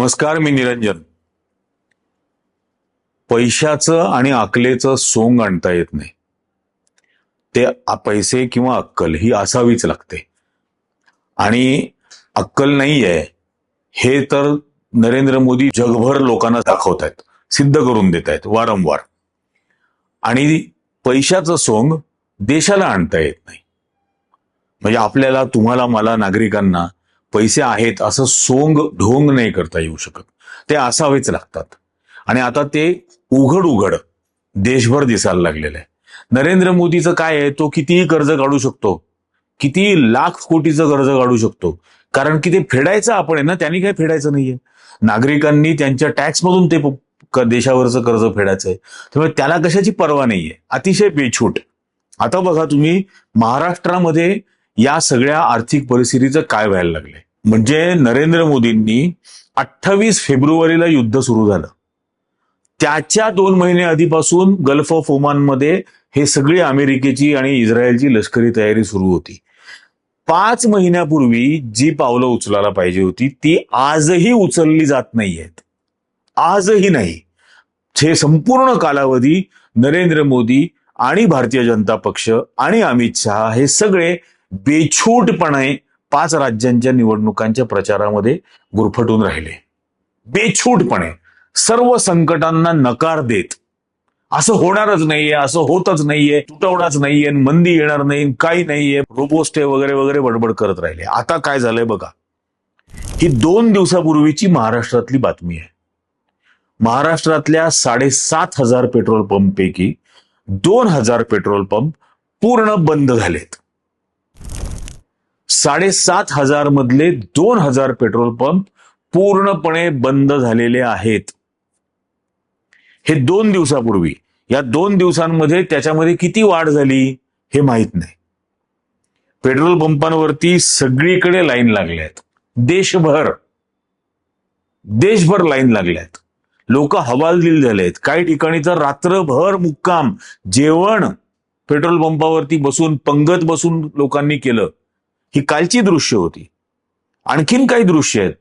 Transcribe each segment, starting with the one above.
नमस्कार, मी निरंजन. पैशाचं आणि अकलेचं सोंग आणता येत नाही. ते पैसे किंवा अक्कल ही असावीच लागते. आणि अक्कल नाहीये हे तर नरेंद्र मोदी जगभर लोकांना दाखवत आहेत, सिद्ध करून देत आहेत वारंवार. आणि पैशाचं सोंग देशाला आणता येत नाही. म्हणजे आपल्याला, तुम्हाला, मला, नागरिकांना पैसे आहेत असं सोंग ढोंग नाही करता येऊ शकत. ते असावेच लागतात. आणि आता ते उघड उघड देशभर दिसायला लागलेलं आहे. नरेंद्र मोदीचं काय आहे, तो कितीही कर्ज काढू शकतो, किती लाख कोटीचं कर्ज काढू शकतो, कारण की ते फेडायचं आपण आहे ना, त्यांनी काय फेडायचं नाहीये. नागरिकांनी त्यांच्या टॅक्समधून ते देशावरचं कर्ज फेडायचंय. त्यामुळे त्याला कशाची पर्वा नाहीये, अतिशय बेछूट. आता बघा तुम्ही, महाराष्ट्रामध्ये या सगळ्या आर्थिक परिस्थितीचं काय व्हायला लागलंय. म्हणजे नरेंद्र मोदींनी 28 फेब्रुवारीला युद्ध सुरू झालं, त्याच्या 2 महिने आधीपासून गल्फ ऑफ ओमानमध्ये हे सगळी अमेरिकेची आणि इस्रायलची लष्करी तयारी सुरू होती. 5 महिन्यापूर्वी जी पावलं उचलायला पाहिजे होती ती आजही उचलली जात नाहीयेत. आजही नाही. हे संपूर्ण कालावधी नरेंद्र मोदी आणि भारतीय जनता पक्ष आणि अमित शहा हे सगळे बेछूटपणे 5 राज्यांच्या निवडणुकांच्या प्रचारामध्ये गुरफटून राहिले. बेछूटपणे सर्व संकटांना नकार देत, असं होणारच नाहीये, असं होतच नाहीये, तुटवडाच नाहीये, मंदी येणार नाही, काही नाहीये, रोबोस्टे वगैरे वगैरे बडबड करत राहिले. आता काय झालंय बघा. ही 2 दिवसापूर्वीची महाराष्ट्रातली बातमी आहे. महाराष्ट्रातल्या 7,500 पेट्रोल पंप पैकी 2,000 पेट्रोल पंप पूर्ण बंद झालेत. 7,500 मधले 2,000 पेट्रोल पंप पूर्णपणे बंद झालेले आहेत. हे 2 दिवसापूर्वी. या 2 दिवसांमध्ये त्याच्यामध्ये किती वाढ झाली हे माहित नाही. पेट्रोल पंपांवरती सगळीकडे लाईन लागल्या आहेत. देशभर लाईन लागल्या आहेत. लोक हवालदिल झाले आहेत. काही ठिकाणी तर रात्रभर मुक्काम, जेवण पेट्रोल पंपावरती बसून, पंगत बसून लोकांनी केलं. ही कालची दृश्य होती. आणखीन काही दृश्य आहेत.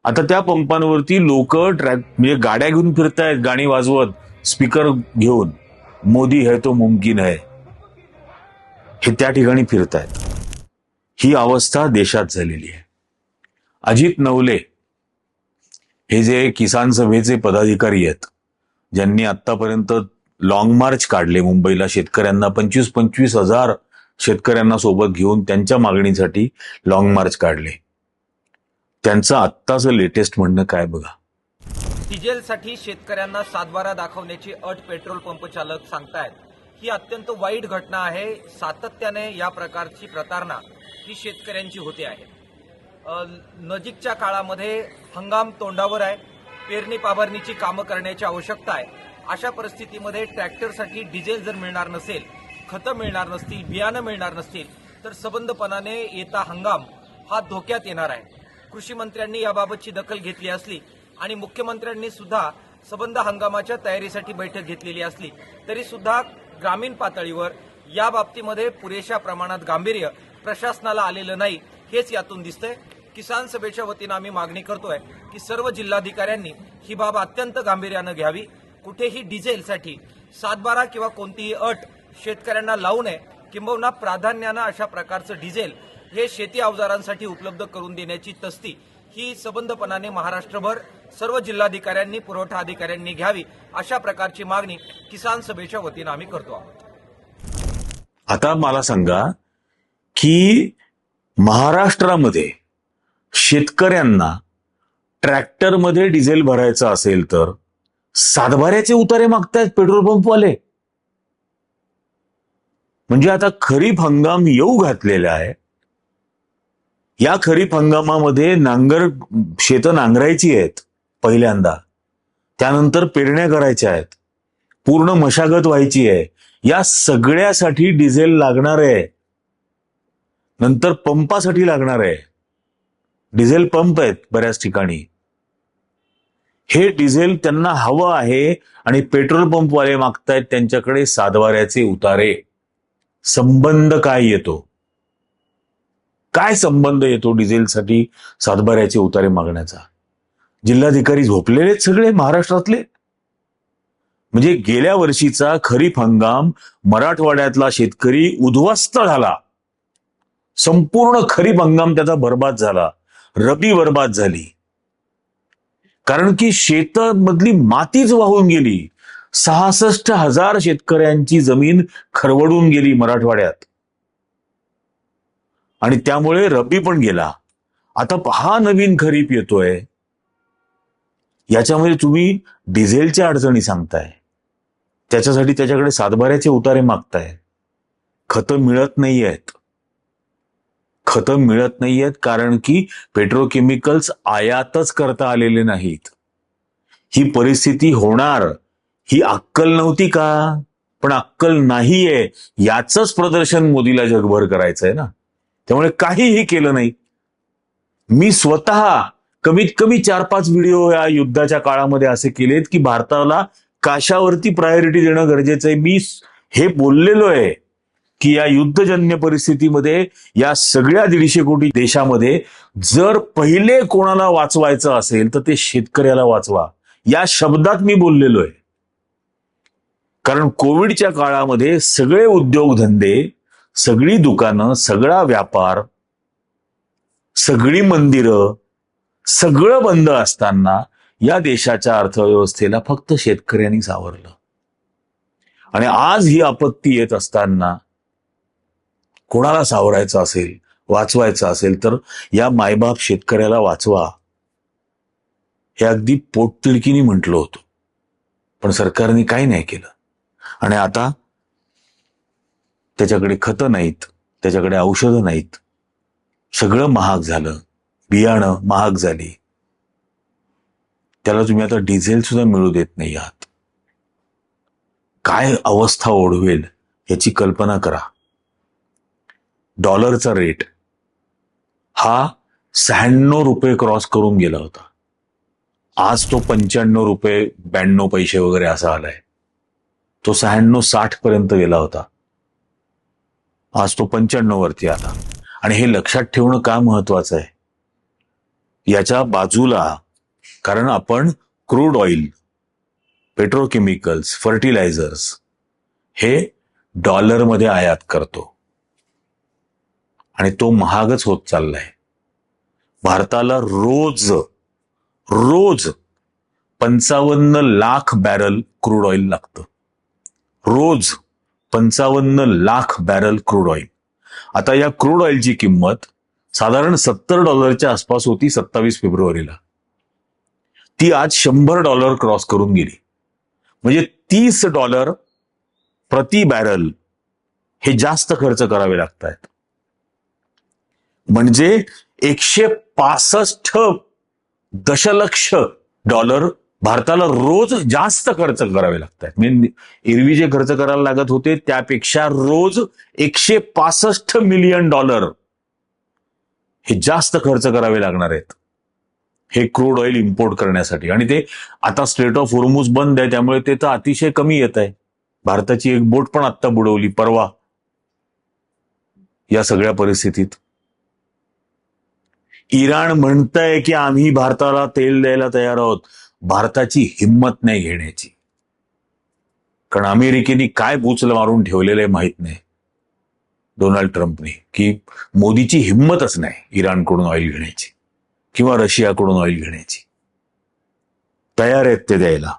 आता त्या पंपांवरती लोक म्हणजे गाड्या घेऊन फिरतायत, गाणी वाजवत, स्पीकर घेऊन, मोदी है तो मुमकिन है, हे त्या ठिकाणी फिरतायत. ही अवस्था देशात झालेली आहे. अजित नवले हे जे किसान सभेचे पदाधिकारी आहेत, ज्यांनी आतापर्यंत लॉंग मार्च काढले मुंबईला, शेतकऱ्यांना 25-25 हजार शेतकऱ्यांना सोबत घेऊन त्यांच्या मागणीसाठी लॉंग मार्च काढले, त्यांचं आत्ताचं लेटेस्ट म्हणणं काय बघा. डिझेलसाठी शेतकऱ्यांना सातबारा दाखवण्याची अट पेट्रोल पंप चालक सांगतायत. ही अत्यंत वाईट घटना आहे. सातत्याने या प्रकारची प्रतारणा ही शेतकऱ्यांची होते आहे. नजीकच्या काळामध्ये हंगाम तोंडावर आहे. पेरणी पाभरणीची कामं करण्याची आवश्यकता आहे. अशा परिस्थितीमध्ये ट्रॅक्टरसाठी डिझेल जर मिळणार नसेल, खतं मिळणार नसतील, बियाणं मिळणार नसतील, तर सबंधपणाने येता हंगाम हा धोक्यात येणार आहे. कृषी मंत्र्यांनी याबाबतची दखल घेतली असली आणि मुख्यमंत्र्यांनी सुद्धा सबंध हंगामाच्या तयारीसाठी बैठक घेतलेली असली तरी सुद्धा ग्रामीण पातळीवर या बाबतीमध्ये पुरेशा प्रमाणात गांभीर्य प्रशासनाला आलेलं नाही, हेच यातून दिसतंय. किसान सभेच्या वतीनं आम्ही मागणी करतोय की सर्व जिल्हाधिकाऱ्यांनी ही बाब अत्यंत गांभीर्यानं घ्यावी. कुठेही डिझेलसाठी 7/12 किंवा कोणतीही अट शेतकऱ्यांना लावू नये. किंबहुना प्राधान्यानं अशा प्रकारचं डिझेल हे शेती अवजारांसाठी उपलब्ध करून देण्याची तस्ती ही सबंधपणाने महाराष्ट्रभर सर्व जिल्हाधिकाऱ्यांनी, पुरवठा अधिकाऱ्यांनी घ्यावी, अशा प्रकारची मागणी किसान सभेच्या वतीनं आम्ही करतो आहोत. आता मला सांगा की महाराष्ट्रामध्ये शेतकऱ्यांना ट्रॅक्टरमध्ये डिझेल भरायचं असेल तर सातबाऱ्याचे उतारे मागतायत पेट्रोल पंपवाले. म्हणजे आता खरीप हंगाम येऊ घातलेला आहे. या खरीप हंगामामध्ये शेतं नांगरायची आहेत पहिल्यांदा, त्यानंतर पेरण्या करायच्या आहेत, पूर्ण मशागत व्हायची आहे. या सगळ्यासाठी डिझेल लागणार आहे. नंतर पंपासाठी लागणार आहे. डिझेल पंप आहेत बऱ्याच ठिकाणी. हे डिझेल त्यांना हवं आहे आणि पेट्रोल पंपवाले मागतायत त्यांच्याकडे सातबाऱ्याचे उतारे. संबंध काय येतो? काय संबंध येतो डिझेलसाठी सातबाऱ्याचे उतारे मागण्याचा? जिल्हाधिकारी झोपलेले सगळे महाराष्ट्रातले. म्हणजे गेल्या वर्षीचा खरीप हंगाम मराठवाड्यातला शेतकरी उद्ध्वस्त झाला. संपूर्ण खरीप हंगाम त्याचा बर्बाद झाला, रबी बर्बाद झाली. कारण की शेतामधली मातीच वाहून गेली. 66,000 शेतकऱ्यांची जमीन खरवडून गेली मराठवाड्यात. आणि त्यामुळे रब्बी पण गेला. आता हा नवीन खरीप येतोय, याच्यामध्ये तुम्ही डिझेलच्या अडचणी सांगताय, त्याच्यासाठी त्याच्याकडे सातबाऱ्याचे उतारे मागताय. खतं मिळत नाहीयेत. खतं मिळत नाहीयेत कारण की पेट्रोकेमिकल्स आयातच करता आलेले नाहीत. ही परिस्थिती होणार, ही अक्कल नव्हती का? पण अक्कल नाहीये याचंच प्रदर्शन मोदीला जगभर करायचंय ना. त्यामुळे काहीही केलं नाही. मी स्वतः कमीत कमी 4-5 व्हिडिओ या युद्धाच्या काळामध्ये असे केलेत की भारताला कशावरती प्रायोरिटी देणं गरजेचं आहे. मी हे बोललेलो आहे की या युद्धजन्य परिस्थितीमध्ये या सगळ्या 150 कोटी देशामध्ये जर पहिले कोणाला वाचवायचं असेल तर ते शेतकऱ्याला वाचवा, या शब्दात मी बोललेलो आहे. कारण कोविडच्या काळामध्ये सगळे उद्योगधंदे, सगळी दुकानं, सगळा व्यापार, सगळी मंदिरं, सगळं बंद असताना या देशाच्या अर्थव्यवस्थेला फक्त शेतकऱ्यांनी सावरलं. आणि आज ही आपत्ती येत असताना कोणाला सावरायचं असेल, वाचवायचं असेल तर या मायबाप शेतकऱ्याला वाचवा, हे अगदी पोटतिडकीने म्हटलं होतं. पण सरकारने काही नाही केलं. आणि आता त्याच्याकडे खतं नाहीत, त्याच्याकडे औषधं नाहीत, सगळं महाग झालं, बियाणं महाग झाली. त्याला तुम्ही आता डिझेल सुद्धा मिळू देत नाही आहात. काय अवस्था ओढवेल याची कल्पना करा. डॉलरचा रेट हा 96 रुपये क्रॉस करून गेला होता. आज तो 95 रुपये 92 पैसे वगैरे असा आलाय. तो 96-60 पर्यंत गेला होता. आज तो 95 वरती आला. आणि हे लक्षात ठेवणं का महत्वाचं आहे, याच्या बाजूला, कारण आपण क्रूड ऑइल, पेट्रोकेमिकल्स, फर्टिलायझर्स हे डॉलरमध्ये आयात करतो आणि तो महागच होत चाललाय. भारताला रोज 55 लाख बॅरल क्रूड ऑइल लागतं. रोज 55 लाख बॅरल क्रूड ऑइल. आता या क्रूड ऑइलची किंमत साधारण $70 आसपास होती 27 फेब्रुवारीला. ती आज $100 क्रॉस करून गेली. म्हणजे $30 प्रति बॅरल हे जास्त खर्च करावे लागत आहेत. म्हणजे 165 दशलक्ष डॉलर भारताला रोज जास्त खर्च करावे लागत आहेत. म्हणजे एरवी जे खर्च करायला लागत होते त्यापेक्षा रोज $165 मिलियन हे जास्त खर्च करावे लागणार आहेत, हे क्रूड ऑइल इम्पोर्ट करण्यासाठी. आणि ते आता स्ट्रेट ऑफ होर्मुझ बंद आहे, त्यामुळे ते तर अतिशय कमी येत आहे. भारताची एक बोट पण आत्ता बुडवली परवा. या सगळ्या परिस्थितीत इराण म्हणतंय की आम्ही भारताला तेल द्यायला तयार आहोत. भारताची हिंमत नाही घेण्याची, कारण अमेरिकेने काय बुचलं मारून ठेवलेलं आहे माहित नाही डोनाल्ड ट्रम्पने, की मोदीची हिंमतच नाही इराणकडून ऑइल घेण्याची किंवा रशियाकडून ऑइल घेण्याची. तयार आहेत ते द्यायला.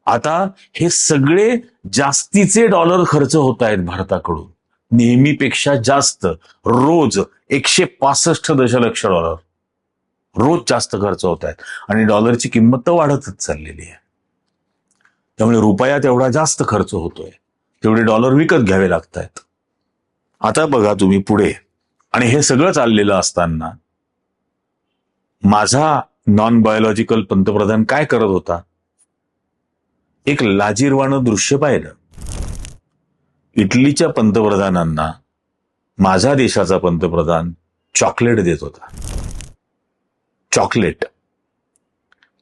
आता हे सगळे जास्तीचे डॉलर खर्च होत आहेत भारताकडून, नेहमीपेक्षा जास्त. रोज $165 दशलक्ष रोज जास्त खर्च होत आहेत. आणि डॉलरची किंमत तर वाढतच चाललेली आहे. त्यामुळे रुपयात एवढा जास्त खर्च होतोय, तेवढे डॉलर विकत घ्यावे लागत आहेत. आता बघा तुम्ही पुढे. आणि हे सगळं चाललेलं असताना माझा नॉन बायोलॉजिकल पंतप्रधान काय करत होता, एक लाजिरवाणं दृश्य पाहिलं. इटलीच्या पंतप्रधानांना माझ्या देशाचा पंतप्रधान चॉकलेट देत होता. चॉकलेट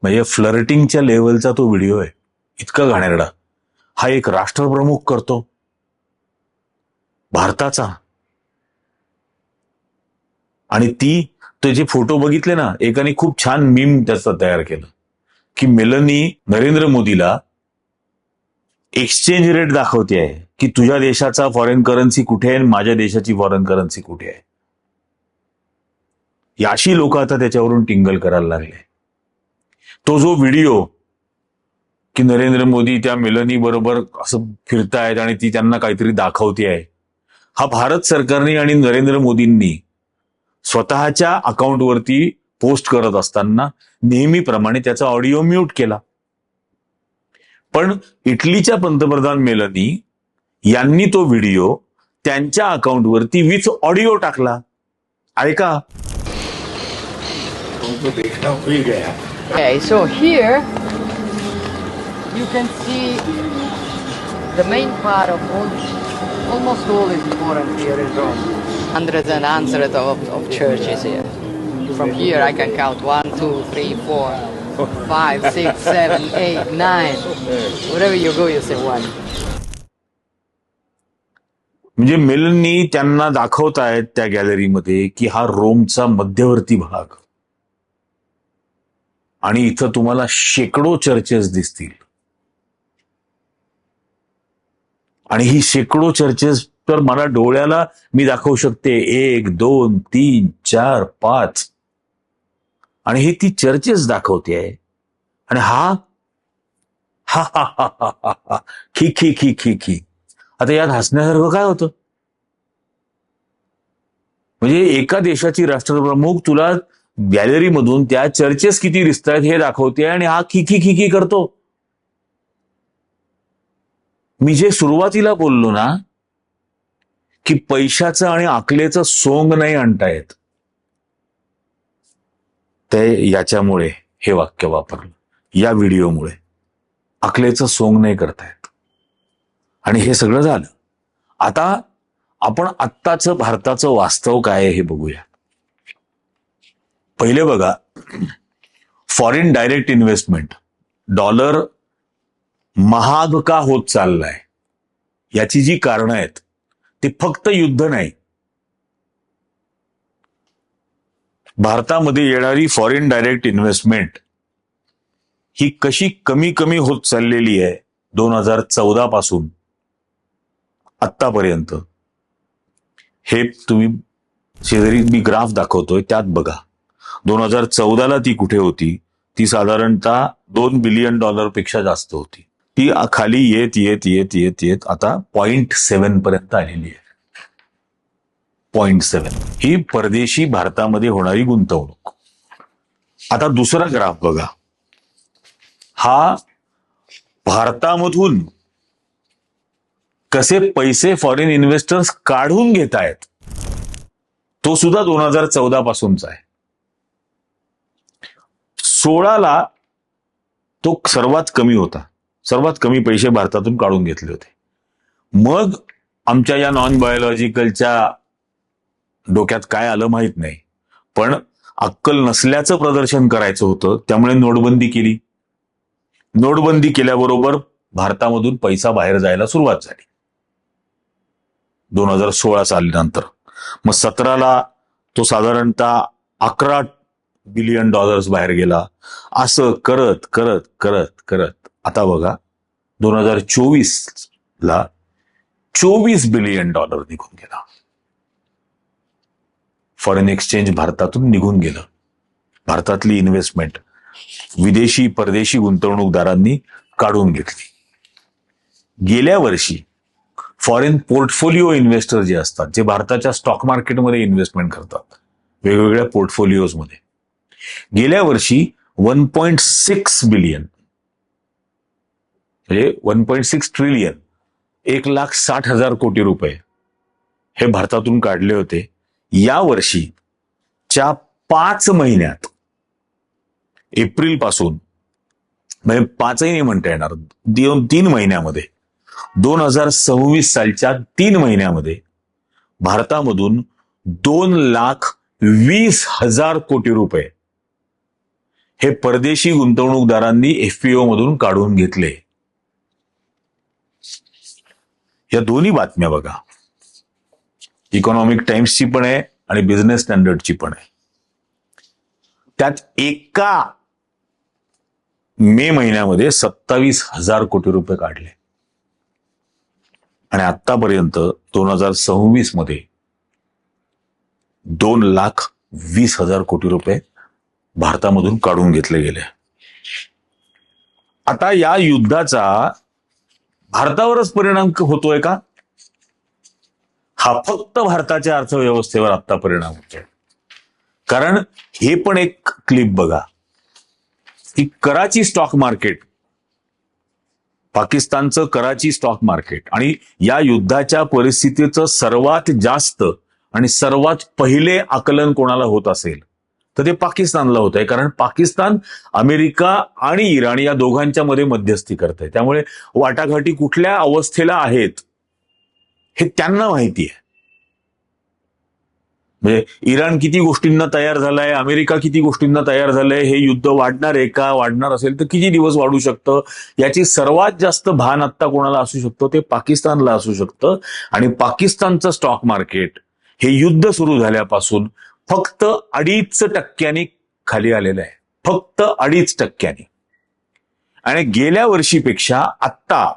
म्हणजे फ्लर्टिंगच्या लेवलचा तो व्हिडिओ आहे. इतका घाणेरडा हा एक राष्ट्रप्रमुख करतो भारताचा. आणि ते जे फोटो बघितले ना, एकाने खूप छान मीम त्याचं तयार केलं की मेलनी नरेंद्र मोदीला एक्सचेंज रेट दाखवते आहे की तुझ्या देशाचा फॉरेन करन्सी कुठे आहे आणि माझ्या देशाची फॉरेन करन्सी कुठे आहे. याशी लोक आता त्याच्यावरून टिंगल करायला लागले. तो जो व्हिडिओ की नरेंद्र मोदी त्या मेलनी बरोबर असं फिरतायत आणि ती त्यांना काहीतरी दाखवते आहे, हा भारत सरकारने आणि नरेंद्र मोदींनी स्वतःच्या अकाउंटवरती पोस्ट करत असताना नेहमीप्रमाणे त्याचा ऑडिओ म्यूट केला. पण इटलीच्या पंतप्रधान मेलनी यांनी तो व्हिडिओ त्यांच्या अकाउंटवरती विथ ऑडिओ टाकला. ऐका. Okay, so here you can see the main part of almost all is important here in Rome. Hundreds and hundreds of churches here. From here I can count 1, 2, 3, 4, 5, 6, 7, 8, 9. Wherever you go, you say 1. म्हणजे Melanie त्यांना दाखवतायत त्या गॅलरीमध्ये की हा रोमचा मध्यवर्ती भाग आणि इथं तुम्हाला शेकडो चर्चेस दिसतील आणि ही शेकडो चर्चेस तर मला डोळ्याला मी दाखवू शकते 1, 2, 3, 4, 5 आणि ही ती चर्चेस दाखवते आहे. आणि हा हा हा हा हा हा हा खी खी खी खी खी. आता यात हसण्यासारखं काय होतं? म्हणजे एका देशाची राष्ट्रप्रमुख तुला गॅलरीमधून त्या चर्चेस किती दिसतात हे दाखवते आणि हा खी खी खी खी करतो. मी जे सुरुवातीला बोललो ना की पैशाचं आणि अकलेचं सोंग नाही आणता येत, ते याच्यामुळे हे वाक्य वापरलं, या व्हिडिओमुळे. अकलेचं सोंग नाही करतायत. आणि हे सगळं झालं. आता आपण आत्ताचं भारताचं वास्तव काय आहे हे बघूया. पहिले बघा, फॉरेन डायरेक्ट इन्व्हेस्टमेंट, डॉलर महाग का होत चाललाय याची जी कारणं आहेत ती फक्त युद्ध नाही. भारतामध्ये येणारी फॉरेन डायरेक्ट इन्व्हेस्टमेंट ही कशी कमी कमी होत चाललेली आहे 2014 पासून आत्तापर्यंत, हे तुम्ही शेजारी मी ग्राफ दाखवतोय त्यात बघा. 2014ला ती कुठे होती? ती साधारणतः $2 बिलियन पेक्षा जास्त होती. ती खाली येत येत येत येत येत आता 0.7 पर्यंत आलेली आहे. 0.7 ही परदेशी भारतामध्ये होणारी गुंतवणूक. आता दुसरा ग्राफ बघा. हा भारतामधून कसे पैसे फॉरेन इन्व्हेस्टर्स काढून घेत आहेत, तो सुद्धा 2014 पासूनचा आहे. 16ला तो सर्वात कमी होता. सर्वात कमी पैसे भारतातून काढून घेतले होते. मग आमच्या या नॉन बायोलॉजिकलच्या डोक्यात काय आलं माहित नाही, पण अक्कल नसल्याचं प्रदर्शन करायचं होतं, त्यामुळे नोटबंदी केली. नोटबंदी केल्याबरोबर भारतामधून पैसा बाहेर जायला सुरुवात झाली 2016 सालीनंतर. मग 17ला तो साधारणतः $11 बिलियन बाहेर गेला. असं करत करत करत करत आता बघा 2024ला $24 बिलियन निघून गेला. फॉरेन एक्सचेंज भारतातून निघून गेलं. भारतातली इन्व्हेस्टमेंट विदेशी परदेशी गुंतवणूकदारांनी काढून घेतली. गेल्या वर्षी फॉरेन पोर्टफोलिओ इन्व्हेस्टर जे असतात, जे भारताच्या स्टॉक मार्केटमध्ये इन्व्हेस्टमेंट करतात वेगवेगळ्या पोर्टफोलिओजमध्ये, गेल्या वर्षी 1.6 बिलियन म्हणजे 1.6 ट्रिलियन 1,60,000 कोटी रुपये हे भारतातून काढले होते. या वर्षीच्या 5 महिन्यात, एप्रिल पासून, म्हणजे 5ही नाही म्हणता येणार, 3 महिन्यामध्ये, 2026 सालच्या 3 महिन्यामध्ये भारतामधून 2,20,000 कोटी रुपये हे परदेशी गुंतवणूकदारांनी एफपीओ मधून काढून घेतले. या दोन्ही बातम्या बघा, इकॉनॉमिक टाइम्सची पण आहे आणि बिझनेस स्टँडर्डची पण आहे. त्यात एका मे महिन्यामध्ये 27,000 कोटी रुपये काढले. आणि आतापर्यंत 2026 मध्ये 2,20,000 कोटी रुपये भारतामधून काढून घेतले गेले. आता या युद्धाचा भारतावरच परिणाम होतोय का? हा फक्त भारताच्या अर्थव्यवस्थेवर आता परिणाम होतोय. कारण हे पण एक क्लिप बघा की कराची स्टॉक मार्केट, पाकिस्तानचं कराची स्टॉक मार्केट आणि या युद्धाच्या परिस्थितीचं सर्वात जास्त आणि सर्वात पहिले आकलन कोणाला होत असेल तर ते पाकिस्तानला होत आहे. कारण पाकिस्तान अमेरिका आणि इराण या दोघांच्या मध्ये मध्यस्थी करत आहे. त्यामुळे वाटाघाटी कुठल्या अवस्थेला आहेत हे त्यांना माहिती आहे. म्हणजे इराण किती गोष्टींना तयार झालाय, अमेरिका किती गोष्टींना तयार झालंय, हे युद्ध वाढणार आहे का, वाढणार असेल तर किती दिवस वाढू शकतं, याची सर्वात जास्त भान आत्ता कोणाला असू शकतं ते पाकिस्तानला असू शकतं. आणि पाकिस्तानचं स्टॉक मार्केट हे युद्ध सुरू झाल्यापासून फक्त 2.5% खाली आलेलं आहे. फक्त 2.5%. आणि गेल्या वर्षीपेक्षा आत्ता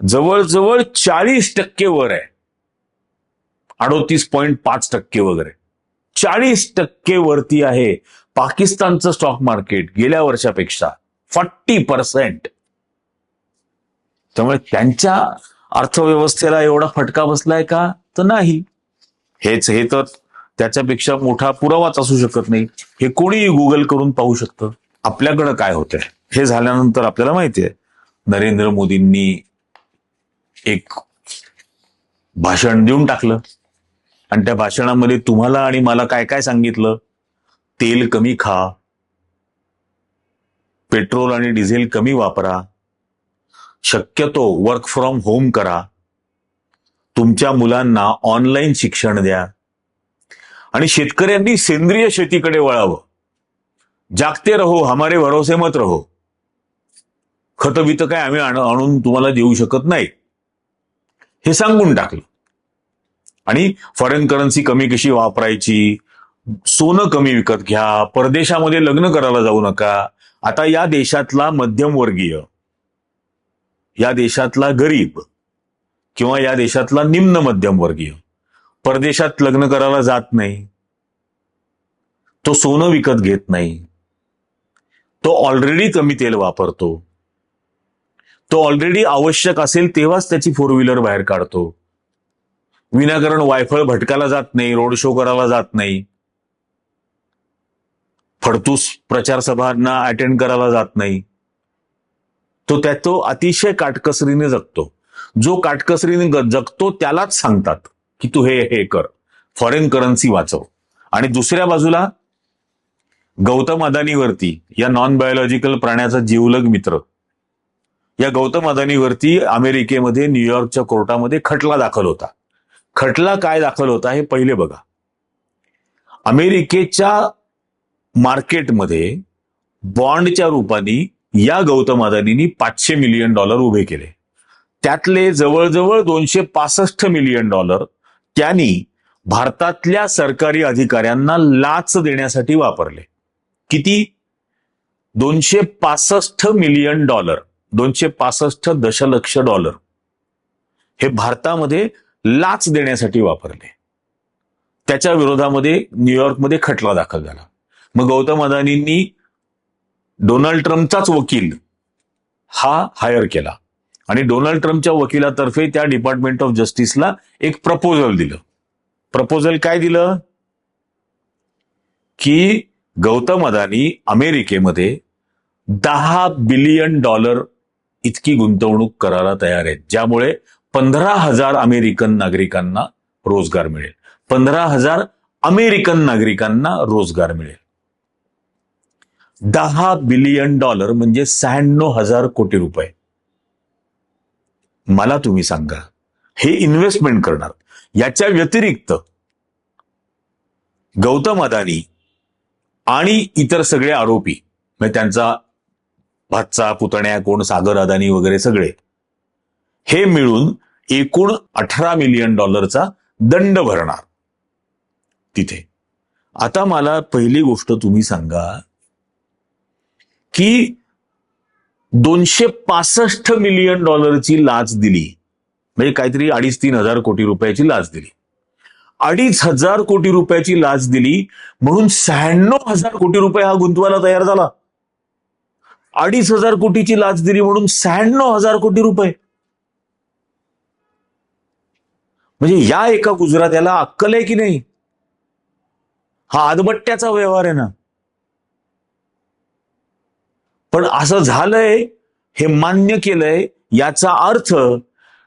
जवळजवळ 40% वर आहे. 38.5% वगैरे 40% वरती आहे पाकिस्तानचं स्टॉक मार्केट गेल्या वर्षापेक्षा 40%. त्यामुळे त्यांच्या अर्थव्यवस्थेला एवढा फटका बसलाय का? तर नाही. हे तर त्याच्यापेक्षा मोठा पुरावाच असू शकत नाही. हे कोणीही गुगल करून पाहू शकतं. आपल्याकडं काय होतंय हे झाल्यानंतर आपल्याला माहिती आहे नरेंद्र मोदींनी एक भाषण देऊन टाकलं. आणि त्या भाषणामध्ये तुम्हाला आणि मला काय काय सांगितलं? तेल कमी खा, पेट्रोल आणि डिझेल कमी वापरा, शक्यतो वर्क फ्रॉम होम करा, तुमच्या मुलांना ऑनलाईन शिक्षण द्या आणि शेतकऱ्यांनी सेंद्रिय शेतीकडे वळावं. जागते रहो, हमारे भरोसे मत रहो. खतं बितं काय आम्ही आणून तुम्हाला देऊ शकत नाही हे सांगून टाकलं. आणि फॉरेन करन्सी कमी कशी वापरायची, सोनं कमी विकत घ्या, परदेशामध्ये लग्न करायला जाऊ नका. आता या देशातला मध्यमवर्गीय, या देशातला गरीब किंवा या देशातला निम्न मध्यमवर्गीय परदेशात लग्न करायला जात नाही, तो सोनं विकत घेत नाही, तो ऑलरेडी कमी तेल वापरतो, तो ऑलरेडी आवश्यक असेल तेव्हाच त्याची 4 व्हीलर बाहेर काढतो, विनाकारण वायफळ भटकायला जात नाही, रोड शो करायला जात नाही, फडतूस प्रचार सभांना अटेंड करायला जात नाही. तो अतिशय काटकसरीने जगतो. जो काटकसरीने जगतो त्यालाच सांगतात की तू हे कर, फॉरेन करन्सी वाचव. आणि दुसऱ्या बाजूला गौतम अदानीवरती, या नॉन बायोलॉजिकल प्राण्याचा जीवलग मित्र, या गौतम अदानीवरती अमेरिकेमध्ये न्यूयॉर्कच्या कोर्टामध्ये खटला दाखल होता. खटला काय दाखल होता हे पहिले बघा. अमेरिकेच्या मार्केटमध्ये बॉन्डच्या रूपाने या गौतम अदानींनी $500 मिलियन उभे केले. त्यातले जवळजवळ $265 मिलियन त्यांनी भारतातल्या सरकारी अधिकाऱ्यांना लाच देण्यासाठी वापरले. किती? $265 मिलियन, $265 दशलक्ष हे भारतामध्ये लाच देण्यासाठी वापरले. त्याच्या विरोधामध्ये न्यूयॉर्कमध्ये खटला दाखल झाला. मग गौतम अदानींनी डोनाल्ड ट्रम्पचाच वकील हा हायर केला आणि डोनाल्ड ट्रम्पच्या वकिलातर्फे त्या डिपार्टमेंट ऑफ जस्टिसला एक प्रपोजल दिलं. प्रपोजल काय दिलं? की गौतम अदानी अमेरिकेमध्ये $10 बिलियन इतकी गुंतवणूक करायला तयार आहेत, ज्यामुळे 15,000 अमेरिकन नागरिकांना रोजगार मिळेल. 15,000 अमेरिकन नागरिकांना रोजगार मिळेल. $10 बिलियन म्हणजे 96,000 कोटी रुपये. मला तुम्ही सांगा, हे इन्व्हेस्टमेंट करणार. याच्या व्यतिरिक्त गौतम अदानी आणि इतर सगळे आरोपी, म्हणजे त्यांचा भाचा, पुतण्या, कोण सागर अदानी वगैरे सगळे, हे मिळून एकूण $18 मिलियन दंड भरणार तिथे. आता मला पहिली गोष्ट तुम्ही सांगा की $265 मिलियन लाच दिली, म्हणजे काहीतरी 2,500-3,000 कोटी रुपयाची लाच दिली. 2,500 कोटी रुपयाची लाच दिली म्हणून 96,000 कोटी रुपये हा गुंतवायला तयार झाला. 2,500 कोटीची लाच दिली म्हणून 96,000 कोटी रुपये. म्हणजे या एका गुजरात्याला अक्कल आहे की नाही? हा आदबट्ट्याचा व्यवहार आहे ना. पण असं झालंय, हे मान्य केलंय, याचा अर्थ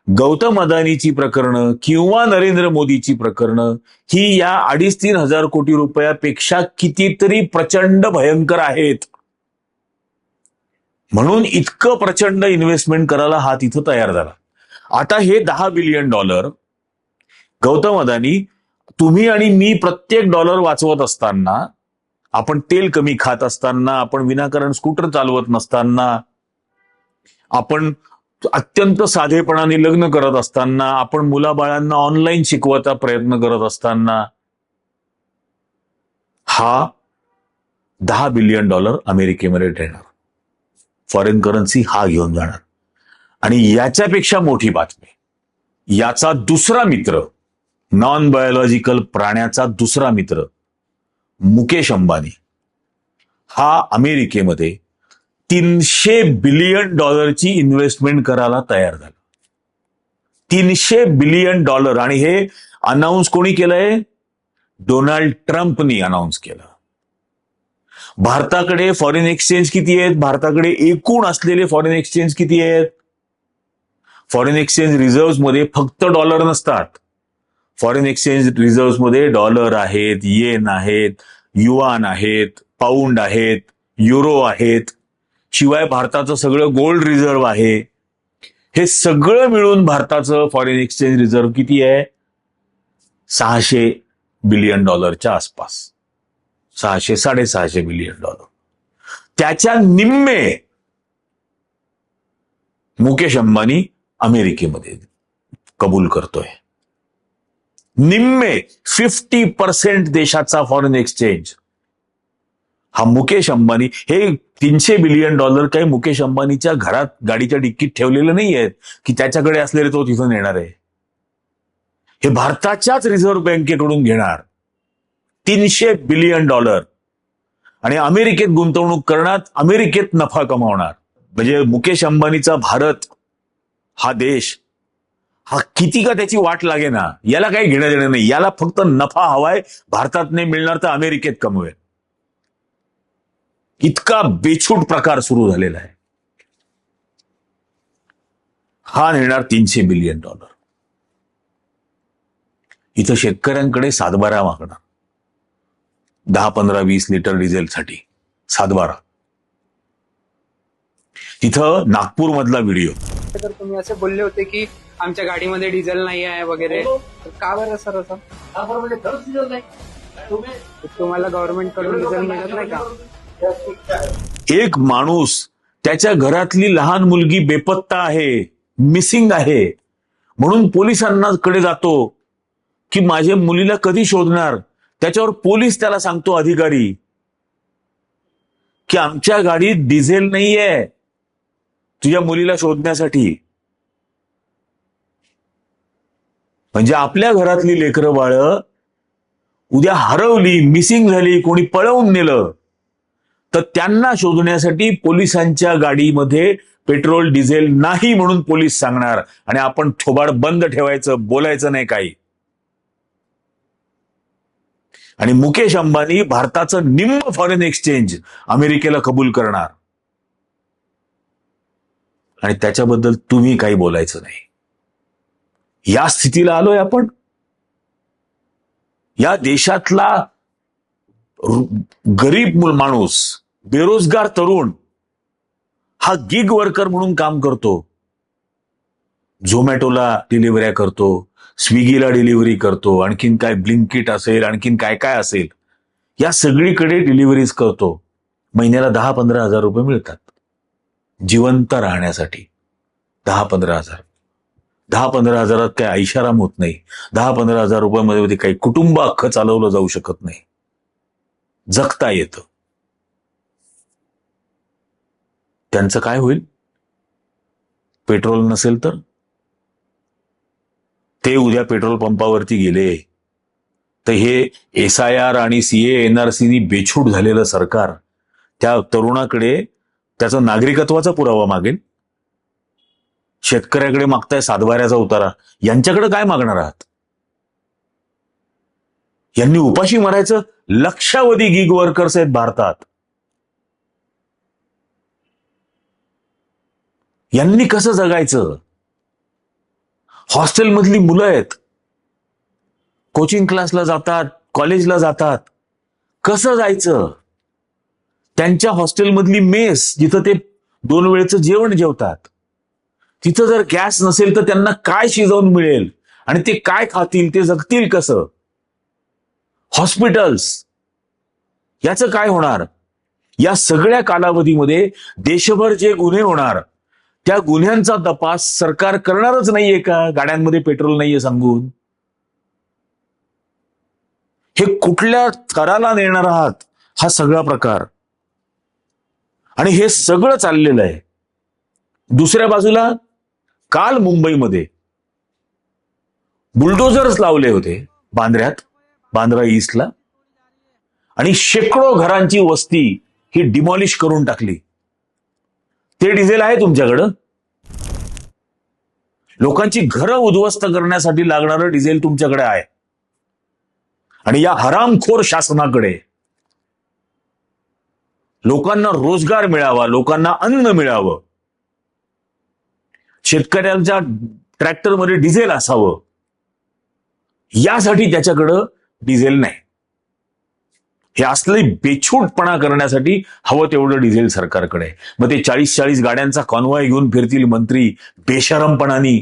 गौतम अदानीची प्रकरणं किंवा नरेंद्र मोदीची प्रकरणं ही या 2,500-3,000 कोटी रुपयापेक्षा कितीतरी प्रचंड भयंकर आहेत. म्हणून इतकं प्रचंड इन्व्हेस्टमेंट करायला हा तिथं तयार झाला. आता हे $10 बिलियन गौतम अदानी, तुम्ही आणि मी प्रत्येक डॉलर वाचवत असताना, आपण तेल कमी खात असताना, आपण विनाकारण स्कूटर चालवत नसताना, आपण अत्यंत साधेपणाने लग्न करत असताना, आपण मुलाबाळांना ऑनलाईन शिकवायचा प्रयत्न करत असताना, हा $10 बिलियन अमेरिकेमध्ये ठेवणार. फॉरेन करन्सी हा घेऊन जाणार. आणि याच्यापेक्षा मोठी बातमी, याचा दुसरा मित्र, नॉन बायोलॉजिकल प्राण्याचा दुसरा मित्र मुकेश अंबानी, हा अमेरिकेमध्ये $300 बिलियन इन्व्हेस्टमेंट करायला तयार झाला. $300 बिलियन. आणि हे अनाऊन्स कोणी केलंय? डोनाल्ड ट्रम्पनी अनाऊन्स केलं. भारताकडे फॉरेन एक्सचेंज किती आहेत? भारताकडे एकूण असलेले फॉरेन एक्सचेंज किती आहेत? फॉरेन एक्सचेंज रिझर्व्ह मध्ये फक्त डॉलर नसतात. फॉरेन एक्सचेंज रिझर्व्ह मध्ये डॉलर आहेत, येन आहेत, युआन आहेत, पाऊंड आहेत, युरो आहेत, शिवाय भारताचं सगळं गोल्ड रिझर्व्ह आहे. हे सगळं मिळून भारताचं फॉरेन एक्सचेंज रिझर्व्ह किती आहे? $600 बिलियन आसपास. 600-650 बिलियन. त्याच्या निम्मे मुकेश अंबानी अमेरिकेमध्ये कबूल करतोय. निम्मे 50% देशाचा फॉरेन एक्सचेंज हा मुकेश अंबानी. हे $300 बिलियन काही मुकेश अंबानीच्या घरात गाडीच्या डिक्कीत ठेवलेलं नाही आहेत की त्याच्याकडे असलेले तो तिथून येणार आहे. हे भारताच्याच रिझर्व्ह बँकेकडून घेणार $300 बिलियन आणि अमेरिकेत गुंतवणूक करणार, अमेरिकेत नफा कमावणार. म्हणजे मुकेश अंबानीचा भारत हा देश हा किती का त्याची वाट लागे ना, याला काही घेणं देणं नाही. याला फक्त नफा हवाय, भारतात नाही मिळणार तर अमेरिकेत कमवेल. इतका बेछूट प्रकार सुरू झालेला आहे. हा नेणार $300 बिलियन. इथं शेतकऱ्यांकडे सातबारा मागणार 10-15-20 लिटर डिझेलसाठी सातबारा. तिथं नागपूर मधला व्हिडिओ. तर तुम्ही असे बोलले होते की आमच्या गाडीमध्ये डिझेल नाही आहे वगैरे, तर का बरं सर असं? म्हणजे खरंच डिझेल नाही. तुम्हाला गव्हर्नमेंट कडून डिझेल मिळत नाही का? एक माणूस, त्याच्या घरातली लहान मुलगी बेपत्ता आहे, मिसिंग आहे, म्हणून पोलिसांना कडे जातो की माझ्या मुलीला कधी शोधणार. त्याच्यावर पोलीस त्याला सांगतो, अधिकारी, की आमच्या गाडीत डिझेल नाहीये तुझ्या मुलीला शोधण्यासाठी. म्हणजे आपल्या घरातली लेकरं बाळ उद्या हरवली, मिसिंग झाली, कोणी पळवून नेलं, तर त्यांना शोधण्यासाठी पोलिसांच्या गाडीमध्ये पेट्रोल डिझेल नाही म्हणून पोलीस सांगणार आणि आपण थोबाड बंद ठेवायचं, बोलायचं नाही काही. आणि मुकेश अंबानी भारताचं निम्म फॉरेन एक्सचेंज अमेरिकेला कबूल करणार आणि त्याच्याबद्दल तुम्ही काही बोलायचं नाही. या स्थितीला आलोय आपण. या देशातला गरीब माणूस, बेरोजगार तरुण हा गिग वर्कर म्हणून काम करतो. झोमॅटोला डिलिव्हऱ्या करतो, स्विगीला डिलिव्हरी करतो, आणखीन काय ब्लिंकिट असेल, आणखीन काय काय असेल, या सगळीकडे डिलिव्हरीज करतो. महिन्याला 10-15 हजार रुपये मिळतात जिवंत राहण्यासाठी. 10-15 हजार. 10-15 हजारात काही ऐशाराम होत नाही. 10-15 हजार रुपयामध्ये काही कुटुंब अख्खं चालवलं जाऊ शकत नाही. जगता येतं. त्यांचं काय होईल? पेट्रोल नसेल तर ते उद्या पेट्रोल पंपावरती गेले तर हे SIR आणि CA NRCनी बेछूट झालेलं सरकार त्या तरुणाकडे त्याचा नागरिकत्वाचा पुरावा मागेल. शेतकऱ्याकडे मागताय सातबाऱ्याचा उतारा. यांच्याकडे काय मागणार आहात? यांनी उपाशी मारायचं. लक्षावधी गिग वर्कर्स आहेत भारतात. यांनी कसं जगायचं? हॉस्टेलमधली मुलं आहेत, कोचिंग क्लासला जातात, कॉलेजला जातात. कसं जायचं? त्यांच्या हॉस्टेलमधली मेस, जिथं ते 2 वेळेचं जेवण जेवतात, तिथं जर गॅस नसेल तर त्यांना काय शिजवून मिळेल आणि ते काय खातील? ते जगतील कसं? हॉस्पिटल्स, याचं काय होणार? या सगळ्या कालावधीमध्ये देशभर जे गुन्हे होणार त्या गुन्ह्यांचा तपास सरकार करणारच नाहीये का? गाड्यांमध्ये पेट्रोल नाहीये सांगून. हे कुठल्या थराला नेणार आहात हा सगळा प्रकार? आणि हे सगळं चाललेलं आहे. दुसऱ्या बाजूला काल मुंबईमध्ये बुलडोझर्स लावले होते बांद्र्यात, बांद्रा ईस्टला, आणि शेकडो घरांची वस्ती ही डिमॉलिश करून टाकली. ते डिझेल आहे तुमच्याकडं? लोकांची घरं उद्ध्वस्त करण्यासाठी लागणारं डिझेल तुमच्याकडे आहे. आणि या हरामखोर शासनाकडे लोकांना रोजगार मिळावा, लोकांना अन्न मिळावं, शेतकऱ्यांच्या ट्रॅक्टरमध्ये डिझेल असावं, यासाठी त्याच्याकडं डिझेल नाही. हे असले बेछूटपणा करण्यासाठी हवं तेवढं डिझेल सरकारकडे. मग ते 40-40 गाड्यांचा कॉन्वॉय घेऊन फिरतील मंत्री बेशरमपणानी.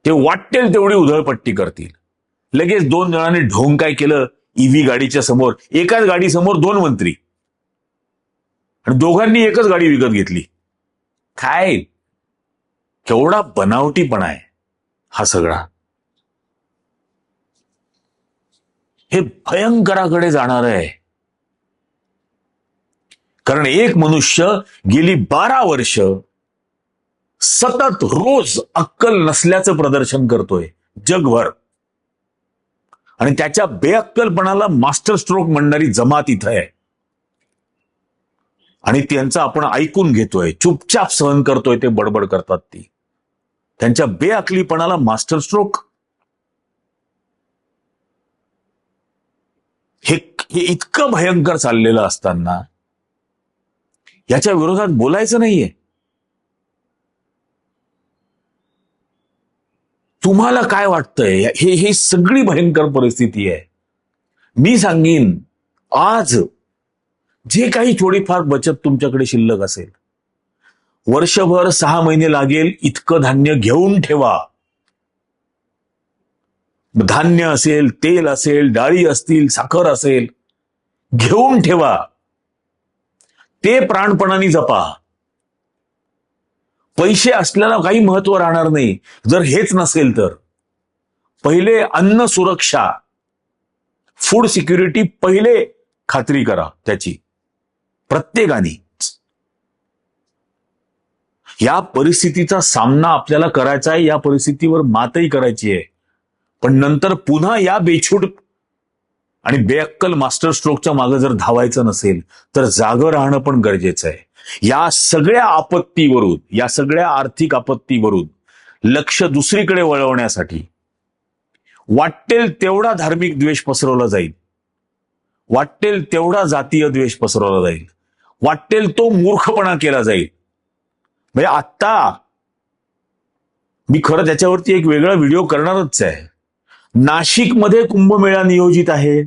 ते वाटेल तेवढी उधळपट्टी करतील. लगेच 2 जणांनी ढोंग काय केलं, EV गाडीच्या समोर, एकाच गाडी समोर 2 मंत्री, आणि दोघांनी एकच गाडी विकत घेतली. काय केवढा बनावटीपणा आहे हा सगळा. हे भयंकराकडे जाणार आहे. कारण एक मनुष्य गेली 12 वर्ष सतत रोज अक्कल नसल्याचं प्रदर्शन करतोय जगभर, आणि त्याच्या बेअक्कलपणाला मास्टर स्ट्रोक म्हणणारी जमात इथं आहे. आणि त्यांचं आपण ऐकून घेतोय, चुपचाप सहन करतोय. ते बडबड करतात ती. त्यांच्या बेअक्कलीपणाला मास्टर स्ट्रोक. हे इतकं भयंकर चाललेलं असताना याच्या विरोधात बोलायचं नाहीये. तुम्हाला काय वाटतंय? हे सगळी भयंकर परिस्थिती आहे. मी सांगीन, आज जे काही थोडीफार बचत तुमच्याकडे शिल्लक असेल, वर्षभर 6 महिने लागेल इतकं धान्य घेऊन ठेवा. धान्य असेल, तेल असेल, डाळी असतील, साखर असेल, घेऊन ठेवा. ते प्राणपणाने जपा. पैसे असल्याला काही महत्व राहणार नाही जर हेच नसेल तर. पहिले अन्न सुरक्षा, फूड सिक्युरिटी पहिले खात्री करा त्याची प्रत्येकाने. या परिस्थितीचा सामना आपल्याला करायचा आहे, या परिस्थितीवर मातही करायची आहे. पण नंतर पुन्हा या बेछूट आणि बेअक्कल मास्टर स्ट्रोकच्या मागे जर धावायचं नसेल तर जागं राहणं पण गरजेचं आहे. या सगळ्या आपत्तीवरून, या सगळ्या आर्थिक आपत्तीवरून लक्ष दुसरीकडे वळवण्यासाठी वाटेल तेवढा धार्मिक द्वेष पसरवला जाईल, वाटेल तेवढा जातीय द्वेष पसरवला जाईल, वाटेल तो मूर्खपणा केला जाईल. म्हणजे आत्ता मी खरं त्याच्यावरती एक वेगळा व्हिडिओ करणारच आहे. नाशिकमध्ये कुंभमेळा नियोजित आहे.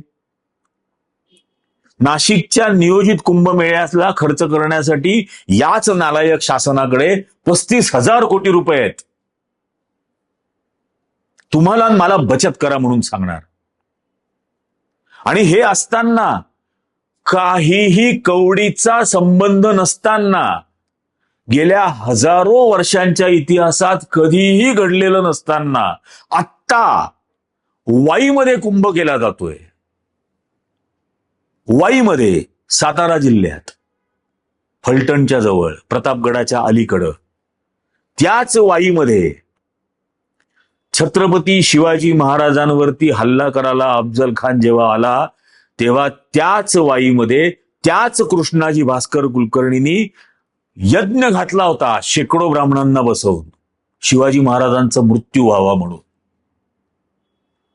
नाशिकच्या नियोजित कुंभमेळ्याला खर्च करण्यासाठी याच नालायक शासनाकडे 35,000 कोटी रुपये आहेत. तुम्हाला मला बचत करा म्हणून सांगणार. आणि हे असताना, काहीही कवडीचा संबंध नसताना, गेल्या हजारो वर्षांच्या इतिहासात कधीही घडलेलं नसताना आत्ता वाईमध्ये कुंभ केला जातोय. वाईमध्ये सातारा जिल्ह्यात फलटणच्या जवळ प्रतापगडाच्या अलीकडं त्याच वाईमध्ये छत्रपती शिवाजी महाराजांवरती हल्ला करायला अफजल खान जेव्हा आला तेव्हा त्याच वाईमध्ये त्याच कृष्णाजी भास्कर कुलकर्णींनी यज्ञ घातला होता शेकडो ब्राह्मणांना बसवून शिवाजी महाराजांचा मृत्यू व्हावा म्हणून.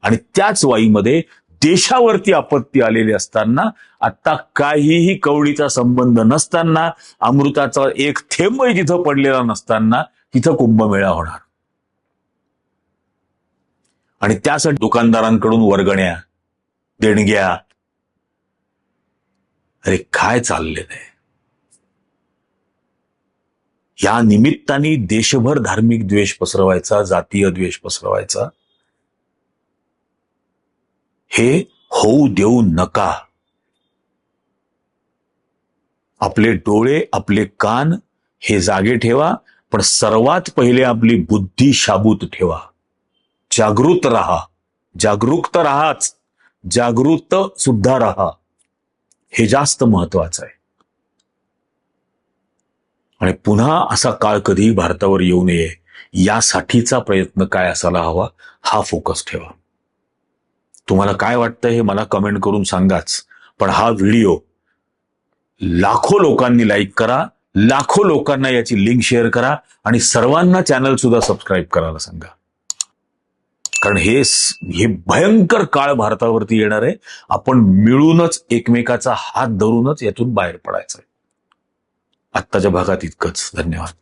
आणि त्याच वाईमध्ये देशावरती आपत्ती आलेली असताना आता काहीही कवडीचा संबंध नसताना अमृताचा एक थेंबही तिथं पडलेला नसताना तिथं कुंभमेळा होणार. आणि त्यासाठी दुकानदारांकडून वर्गण्या देणग्या, अरे काय चाललेलं आहे. या निमित्ताने देशभर धार्मिक द्वेष पसरवायचा, जातीय द्वेष पसरवायचा, हे होऊ देऊ नका. आपले डोळे, आपले कान हे जागे ठेवा, पण सर्वात पहिले आपली बुद्धी शाबूत ठेवा. जागृत राहा. जागरूक तर राहाच, जागृत सुद्धा राहा. हे जास्त महत्वाचं आहे. आणि पुन्हा असा काळ कधीही भारतावर येऊ नये यासाठीचा प्रयत्न काय असायला हवा, हा फोकस ठेवा. तुम्हाला काय वाटतं हे मला कमेंट करून सांगाच. पण हा व्हिडिओ लाखो लोकांनी लाईक करा, लाखो लोकांना याची लिंक शेअर करा आणि सर्वांना चॅनल सुद्धा सबस्क्राईब करायला सांगा. कारण हे भयंकर काळ भारतावरती येणार आहे. आपण मिळूनच एकमेकाचा हात धरूनच यातून बाहेर पडायचं आहे. आत्ताच्या भागात इतकंच. धन्यवाद.